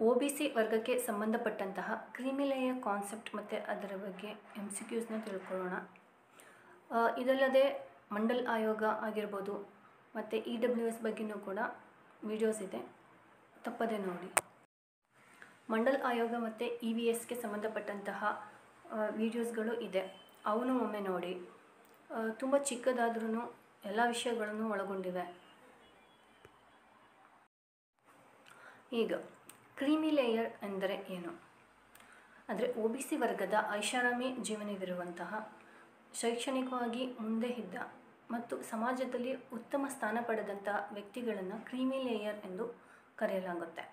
OBC ವರ್ಗಕ್ಕೆ ಸಂಬಂಧಪಟ್ಟಂತಹ creamy layer concept ಮತ್ತು ಅದರ ಬಗ್ಗೆ MCQsನ ತಿಳ್ಕೊಳ್ಳೋಣ. ಇದಲ್ಲದೆ ಮಂಡಲ್ ಆಯೋಗ ಆಗಿರ್ಬೋದು ಮತ್ತು EWS ಬಗ್ಗೆಯೂ ಕೂಡ ವಿಡಿಯೋಸ್ ಇದೆ, ತಪ್ಪದೆ ನೋಡಿ. ಮಂಡಲ್ ಆಯೋಗ ಮತ್ತು EVSಗೆ ಸಂಬಂಧಪಟ್ಟಂತಹ ವಿಡಿಯೋಸ್ಗಳು ಇದೆ, ಅವನು ಒಮ್ಮೆ ನೋಡಿ. ತುಂಬ ಚಿಕ್ಕದಾದ್ರೂ ಎಲ್ಲ ವಿಷಯಗಳನ್ನು ಒಳಗೊಂಡಿವೆ. ಈಗ ಕ್ರಿಮಿಲೇಯರ್ ಎಂದರೆ ಏನು ಅಂದರೆ, OBC ವರ್ಗದ ಐಷಾರಾಮಿ ಜೀವನವಿರುವಂತಹ, ಶೈಕ್ಷಣಿಕವಾಗಿ ಮುಂದೆ ಇದ್ದ ಮತ್ತು ಸಮಾಜದಲ್ಲಿ ಉತ್ತಮ ಸ್ಥಾನ ಪಡೆದಂಥ ವ್ಯಕ್ತಿಗಳನ್ನು ಕ್ರಿಮಿಲೇಯರ್ ಎಂದು ಕರೆಯಲಾಗುತ್ತೆ.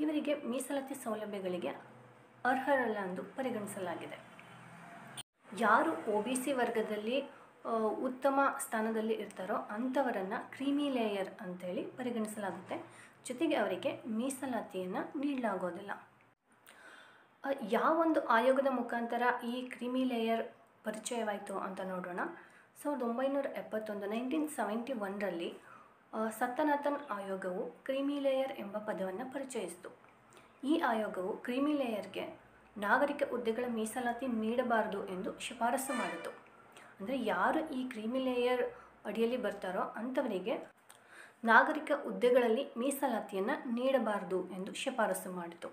ಇವರಿಗೆ ಮೀಸಲಾತಿ ಸೌಲಭ್ಯಗಳಿಗೆ ಅರ್ಹರಲ್ಲ ಎಂದು ಪರಿಗಣಿಸಲಾಗಿದೆ. ಯಾರು OBC ವರ್ಗದಲ್ಲಿ ಉತ್ತಮ ಸ್ಥಾನದಲ್ಲಿ ಇರ್ತಾರೋ ಅಂಥವರನ್ನು ಕ್ರಿಮಿಲೇಯರ್ ಅಂತೇಳಿ ಪರಿಗಣಿಸಲಾಗುತ್ತೆ. ಜೊತೆಗೆ ಅವರಿಗೆ ಮೀಸಲಾತಿಯನ್ನು ನೀಡಲಾಗೋದಿಲ್ಲ. ಯಾವೊಂದು ಆಯೋಗದ ಮುಖಾಂತರ ಈ ಕ್ರಿಮಿಲೇಯರ್ ಪರಿಚಯವಾಯಿತು ಅಂತ ನೋಡೋಣ. 1971 1971ರಲ್ಲಿ ಸತ್ತನಾಥನ್ ಆಯೋಗವು ಕ್ರಿಮಿಲೇಯರ್ ಎಂಬ ಪದವನ್ನು ಪರಿಚಯಿಸಿತು. ಈ ಆಯೋಗವು ಕ್ರಿಮಿಲೇಯರ್ಗೆ ನಾಗರಿಕ ಹುದ್ದೆಗಳ ಮೀಸಲಾತಿ ನೀಡಬಾರದು ಎಂದು ಶಿಫಾರಸು ಮಾಡಿತು. ಅಂದರೆ ಯಾರು ಈ ಕ್ರಿಮಿಲೇಯರ್ ಅಡಿಯಲ್ಲಿ ಬರ್ತಾರೋ ಅಂಥವರಿಗೆ ನಾಗರಿಕ ಹುದ್ದೆಗಳಲ್ಲಿ ಮೀಸಲಾತಿಯನ್ನು ನೀಡಬಾರದು ಎಂದು ಶಿಫಾರಸು ಮಾಡಿತು.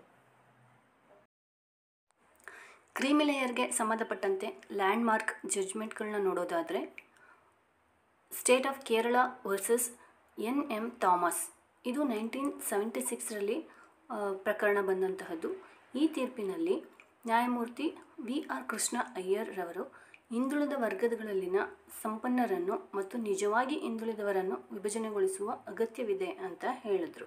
ಕ್ರಿಮಿಲೇಯರ್ಗೆ ಸಂಬಂಧಪಟ್ಟಂತೆ ಲ್ಯಾಂಡ್ಮಾರ್ಕ್ ಜಡ್ಜ್ಮೆಂಟ್ಗಳನ್ನ ನೋಡೋದಾದರೆ, state of Kerala versus NM Thomas, ಇದು 1976ರಲ್ಲಿ ಪ್ರಕರಣ ಬಂದಂತಹದ್ದು. ಈ ತೀರ್ಪಿನಲ್ಲಿ ನ್ಯಾಯಮೂರ್ತಿ VR ಕೃಷ್ಣ ಅಯ್ಯರ್ ರವರು ಹಿಂದುಳಿದ ವರ್ಗಗಳಲ್ಲಿನ ಸಂಪನ್ನರನ್ನು ಮತ್ತು ನಿಜವಾಗಿ ಹಿಂದುಳಿದವರನ್ನು ವಿಭಜನೆಗೊಳಿಸುವ ಅಗತ್ಯವಿದೆ ಅಂತ ಹೇಳಿದರು.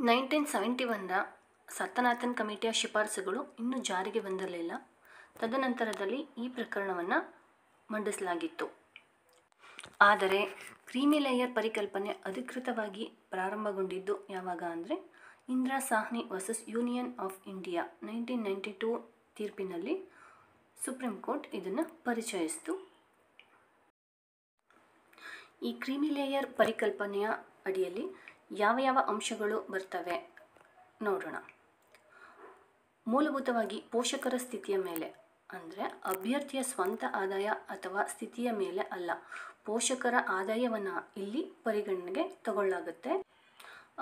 1971ರ ಸತ್ತನಾಥನ್ ಕಮಿಟಿಯ ಶಿಫಾರಸುಗಳು ಇನ್ನೂ ಜಾರಿಗೆ ಬಂದಿರಲಿಲ್ಲ. ತದನಂತರದಲ್ಲಿ ಈ ಪ್ರಕರಣವನ್ನು ಮಂಡಿಸಲಾಗಿತ್ತು. ಆದರೆ ಕ್ರಿಮಿಲೇಯರ್ ಪರಿಕಲ್ಪನೆ ಅಧಿಕೃತವಾಗಿ ಪ್ರಾರಂಭಗೊಂಡಿದ್ದು ಯಾವಾಗ ಅಂದರೆ, Indira Sahni versus union of India 1992 ತೀರ್ಪಿನಲ್ಲಿ ಸುಪ್ರೀಂ ಕೋರ್ಟ್ ಇದನ್ನು ಪರಿಚಯಿಸಿತು. ಈ ಕ್ರಿಮಿಲೇಯರ್ ಪರಿಕಲ್ಪನೆಯ ಅಡಿಯಲ್ಲಿ ಯಾವ ಯಾವ ಅಂಶಗಳು ಬರ್ತವೆ ನೋಡೋಣ. ಮೂಲಭೂತವಾಗಿ ಪೋಷಕರ ಸ್ಥಿತಿಯ ಮೇಲೆ, ಅಂದರೆ ಅಭ್ಯರ್ಥಿಯ ಸ್ವಂತ ಆದಾಯ ಅಥವಾ ಸ್ಥಿತಿಯ ಮೇಲೆ ಅಲ್ಲ, ಪೋಷಕರ ಆದಾಯವನ್ನು ಇಲ್ಲಿ ಪರಿಗಣನೆಗೆ ತಗೊಳ್ಳಾಗುತ್ತೆ.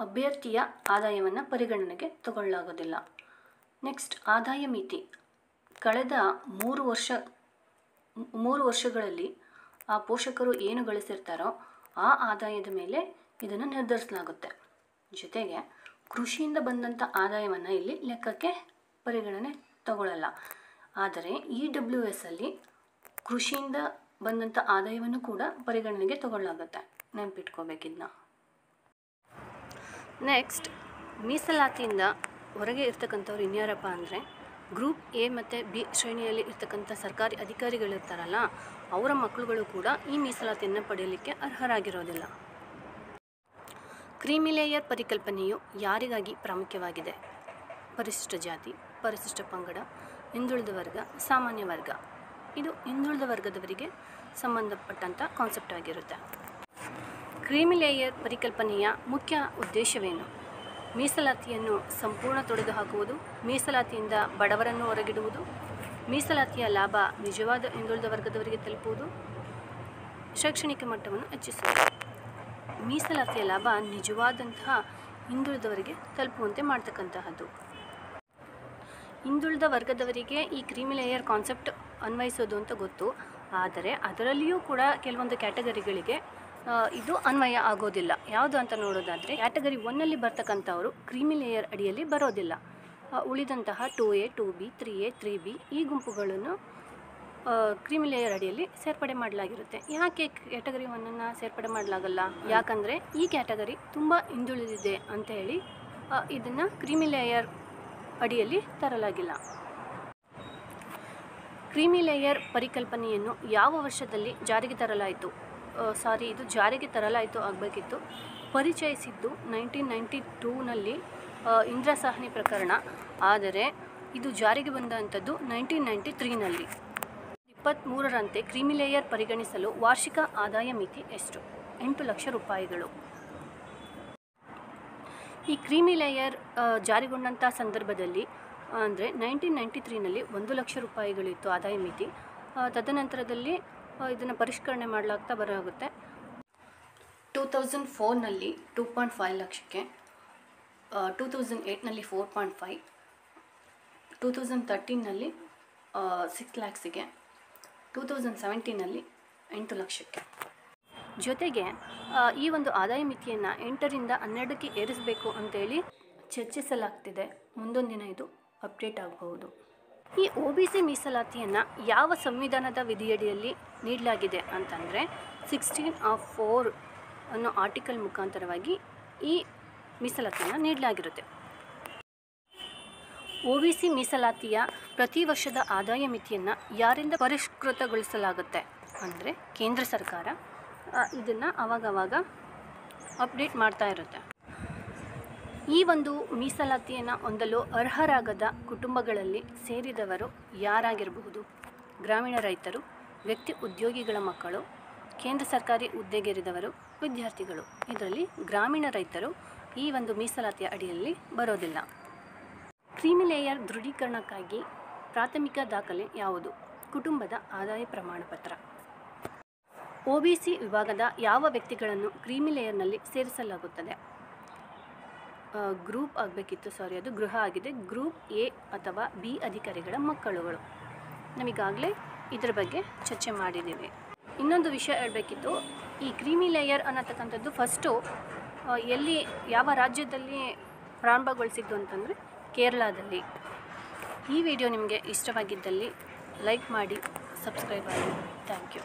ಅಭ್ಯರ್ಥಿಯ ಆದಾಯವನ್ನು ಪರಿಗಣನೆಗೆ ತಗೊಳ್ಳಾಗೋದಿಲ್ಲ. ನೆಕ್ಸ್ಟ್, ಆದಾಯ ಮಿತಿ. ಕಳೆದ 3 ವರ್ಷಗಳಲ್ಲಿ ಆ ಪೋಷಕರು ಏನು ಗಳಿಸಿರ್ತಾರೋ ಆ ಆದಾಯದ ಮೇಲೆ ಇದನ್ನು ನಿರ್ಧರಿಸಲಾಗುತ್ತೆ. ಜೊತೆಗೆ ಕೃಷಿಯಿಂದ ಬಂದಂಥ ಆದಾಯವನ್ನು ಇಲ್ಲಿ ಲೆಕ್ಕಕ್ಕೆ ಪರಿಗಣನೆ ತಗೊಳ್ಳಲ್ಲ. ಆದರೆ EWS ಅಲ್ಲಿ ಕೃಷಿಯಿಂದ ಬಂದಂಥ ಆದಾಯವನ್ನು ಕೂಡ ಪರಿಗಣನೆಗೆ ತಗೊಳ್ಳಾಗುತ್ತೆ, ನೆನಪಿಟ್ಕೋಬೇಕಿದ್ನ. ನೆಕ್ಸ್ಟ್, ಮೀಸಲಾತಿಯಿಂದ ಹೊರಗೆ ಇರ್ತಕ್ಕಂಥವ್ರು ಇನ್ಯಾರಪ್ಪ ಅಂದರೆ, ಗ್ರೂಪ್ A ಮತ್ತು B ಶ್ರೇಣಿಯಲ್ಲಿ ಇರ್ತಕ್ಕಂಥ ಸರ್ಕಾರಿ ಅಧಿಕಾರಿಗಳಿರ್ತಾರಲ್ಲ, ಅವರ ಮಕ್ಕಳುಗಳು ಕೂಡ ಈ ಮೀಸಲಾತಿಯನ್ನು ಪಡೆಯಲಿಕ್ಕೆ ಅರ್ಹರಾಗಿರೋದಿಲ್ಲ. ಕ್ರಿಮಿಲೇಯರ್ ಪರಿಕಲ್ಪನೆಯು ಯಾರಿಗಾಗಿ ಪ್ರಾಮುಖ್ಯವಾಗಿದೆ? ಪರಿಶಿಷ್ಟ ಜಾತಿ, ಪರಿಶಿಷ್ಟ ಪಂಗಡ, ಹಿಂದುಳಿದ ವರ್ಗ, ಸಾಮಾನ್ಯ ವರ್ಗ. ಇದು ಹಿಂದುಳಿದ ವರ್ಗದವರಿಗೆ ಸಂಬಂಧಪಟ್ಟಂಥ ಕಾನ್ಸೆಪ್ಟ್ ಆಗಿರುತ್ತೆ. ಕ್ರಿಮಿಲೇಯರ್ ಪರಿಕಲ್ಪನೆಯ ಮುಖ್ಯ ಉದ್ದೇಶವೇನು? ಮೀಸಲಾತಿಯನ್ನು ಸಂಪೂರ್ಣ ತೊಡೆದುಹಾಕುವುದು, ಮೀಸಲಾತಿಯಿಂದ ಬಡವರನ್ನು ಹೊರಗಿಡುವುದು, ಮೀಸಲಾತಿಯ ಲಾಭ ನಿಜವಾದ ಹಿಂದುಳಿದ ವರ್ಗದವರಿಗೆ ತಲುಪುವುದು, ಶೈಕ್ಷಣಿಕ ಮಟ್ಟವನ್ನು ಹೆಚ್ಚಿಸುವುದು. ಮೀಸಲಾತಿಯ ಲಾಭ ನಿಜವಾದಂತಹ ಹಿಂದುಳಿದವರಿಗೆ ತಲುಪುವಂತೆ ಮಾಡ್ತಕ್ಕಂತಹದ್ದು. ಹಿಂದುಳಿದ ವರ್ಗದವರಿಗೆ ಈ ಕ್ರಿಮಿಲೇಯರ್ ಕಾನ್ಸೆಪ್ಟ್ ಅನ್ವಯಿಸೋದು ಅಂತ ಗೊತ್ತು. ಆದರೆ ಅದರಲ್ಲಿಯೂ ಕೂಡ ಕೆಲವೊಂದು ಕ್ಯಾಟಗರಿಗಳಿಗೆ ಇದು ಅನ್ವಯ ಆಗೋದಿಲ್ಲ. ಯಾವುದು ಅಂತ ನೋಡೋದಾದರೆ, ಕ್ಯಾಟಗರಿ 1ನಲ್ಲಿ ಬರ್ತಕ್ಕಂಥವರು ಕ್ರಿಮಿಲೇಯರ್ ಅಡಿಯಲ್ಲಿ ಬರೋದಿಲ್ಲ. ಉಳಿದಂತಹ 2A 2B 3A 3B ಈ ಗುಂಪುಗಳನ್ನು ಕ್ರಿಮಿಲೇಯರ್ ಅಡಿಯಲ್ಲಿ ಸೇರ್ಪಡೆ ಮಾಡಲಾಗಿರುತ್ತೆ. ಯಾಕೆ ಕ್ಯಾಟಗರಿ 1ಅನ್ನು ಸೇರ್ಪಡೆ ಮಾಡಲಾಗಲ್ಲ? ಯಾಕಂದರೆ ಈ ಕ್ಯಾಟಗರಿ ತುಂಬ ಹಿಂದುಳಿದಿದೆ ಅಂತ ಹೇಳಿ ಇದನ್ನು ಕ್ರಿಮಿಲೇಯರ್ ಅಡಿಯಲ್ಲಿ ತರಲಾಗಿಲ್ಲ. ಕ್ರಿಮಿಲೇಯರ್ ಪರಿಕಲ್ಪನೆಯನ್ನು ಯಾವ ವರ್ಷದಲ್ಲಿ ಜಾರಿಗೆ ತರಲಾಯಿತು? ಇದು ಜಾರಿಗೆ ತರಲಾಯಿತು ಆಗಬೇಕಿತ್ತು. ಪರಿಚಯಿಸಿದ್ದು 1992ನಲ್ಲಿ ಇಂದಿರಾ ಸಾಹ್ನಿ ಪ್ರಕರಣ. ಆದರೆ ಇದು ಜಾರಿಗೆ ಬಂದಂಥದ್ದು 1993ನಲ್ಲಿ. 23ರಂತೆ ಕ್ರಿಮಿಲೇಯರ್ ಪರಿಗಣಿಸಲು ವಾರ್ಷಿಕ ಆದಾಯ ಮಿತಿ ಎಷ್ಟು? 8 ಲಕ್ಷ ರೂಪಾಯಿಗಳು. ಈ ಕ್ರೀಮಿ ಲೇಯರ್ ಜಾರಿಗೊಂಡಂಥ ಸಂದರ್ಭದಲ್ಲಿ ಅಂದರೆ 1993ನಲ್ಲಿ 1 ಲಕ್ಷ ರೂಪಾಯಿಗಳಿತ್ತು ಆದಾಯ ಮಿತಿ. ತದನಂತರದಲ್ಲಿ ಇದನ್ನು ಪರಿಷ್ಕರಣೆ ಮಾಡಲಾಗ್ತಾ ಬರಾಗುತ್ತೆ. 2004ನಲ್ಲಿ 2.5 ಲಕ್ಷಕ್ಕೆ, 2008ನಲ್ಲಿ 4.5, 2013ನಲ್ಲಿ 6 ಲ್ಯಾಕ್ಸಿಗೆ, 2017ನಲ್ಲಿ 8 ಲಕ್ಷಕ್ಕೆ. ಜೊತೆಗೆ ಈ ಒಂದು ಆದಾಯ ಮಿತಿಯನ್ನು 8ರಿಂದ 12ಕ್ಕೆ ಏರಿಸಬೇಕು ಅಂತೇಳಿ ಚರ್ಚಿಸಲಾಗ್ತಿದೆ. ಮುಂದೊಂದು ದಿನ ಇದು ಅಪ್ಡೇಟ್ ಆಗಬಹುದು. ಈ OBC ಮೀಸಲಾತಿಯನ್ನು ಯಾವ ಸಂವಿಧಾನದ ವಿಧಿಯಡಿಯಲ್ಲಿ ನೀಡಲಾಗಿದೆ ಅಂತಂದರೆ 16(4) ಅನ್ನೋ ಆರ್ಟಿಕಲ್ ಮುಖಾಂತರವಾಗಿ ಈ ಮೀಸಲಾತಿಯನ್ನು ನೀಡಲಾಗಿರುತ್ತೆ. OBC ಮೀಸಲಾತಿಯ ಪ್ರತಿ ವರ್ಷದ ಆದಾಯ ಮಿತಿಯನ್ನು ಯಾರಿಂದ ಪರಿಷ್ಕೃತಗೊಳಿಸಲಾಗುತ್ತೆ ಅಂದರೆ ಕೇಂದ್ರ ಸರ್ಕಾರ ಇದನ್ನು ಆವಾಗವಾಗ ಅಪ್ಡೇಟ್ ಮಾಡ್ತಾ ಇರುತ್ತೆ. ಈ ಒಂದು ಮೀಸಲಾತಿಯನ್ನು ಹೊಂದಲು ಅರ್ಹರಾಗದ ಕುಟುಂಬಗಳಲ್ಲಿ ಸೇರಿದವರು ಯಾರಾಗಿರಬಹುದು? ಗ್ರಾಮೀಣ ರೈತರು, ವ್ಯಕ್ತಿ ಉದ್ಯೋಗಿಗಳ ಮಕ್ಕಳು, ಕೇಂದ್ರ ಸರ್ಕಾರಿ ಹುದ್ದೆಗೇರಿದವರು, ವಿದ್ಯಾರ್ಥಿಗಳು. ಇದರಲ್ಲಿ ಗ್ರಾಮೀಣ ರೈತರು ಈ ಒಂದು ಮೀಸಲಾತಿಯ ಅಡಿಯಲ್ಲಿ ಬರೋದಿಲ್ಲ. ಕ್ರೀಮಿ ಲೇಯರ್ ದೃಢೀಕರಣಕ್ಕಾಗಿ ಪ್ರಾಥಮಿಕ ದಾಖಲೆ ಯಾವುದು? ಕುಟುಂಬದ ಆದಾಯ ಪ್ರಮಾಣಪತ್ರ. OBC ವಿಭಾಗದ ಯಾವ ವ್ಯಕ್ತಿಗಳನ್ನು ಕ್ರೀಮಿ ಲೇಯರ್ನಲ್ಲಿ ಸೇರಿಸಲಾಗುತ್ತದೆ? ಗ್ರೂಪ್ ಆಗಬೇಕಿತ್ತು, ಅದು ಗೃಹ ಆಗಿದೆ. ಗ್ರೂಪ್ A ಅಥವಾ B ಅಧಿಕಾರಿಗಳ ಮಕ್ಕಳುಗಳು. ನಮಗಾಗಲೇ ಇದರ ಬಗ್ಗೆ ಚರ್ಚೆ ಮಾಡಿದ್ದೀವಿ. ಇನ್ನೊಂದು ವಿಷಯ ಹೇಳಬೇಕಿತ್ತು. ಈ ಕ್ರೀಮಿ ಲೇಯರ್ ಅನ್ನತಕ್ಕಂಥದ್ದು ಫಸ್ಟು ಯಾವ ರಾಜ್ಯದಲ್ಲಿ ಪ್ರಾರಂಭಗೊಳಿಸಿದ್ದು ಅಂತಂದರೆ ಕೇರಳದಲ್ಲಿ. ಈ ವಿಡಿಯೋ ನಿಮಗೆ ಇಷ್ಟವಾಗಿದ್ದಲ್ಲಿ ಲೈಕ್ ಮಾಡಿ, ಸಬ್ಸ್ಕ್ರೈಬ್ ಆಗಿ. Thank you.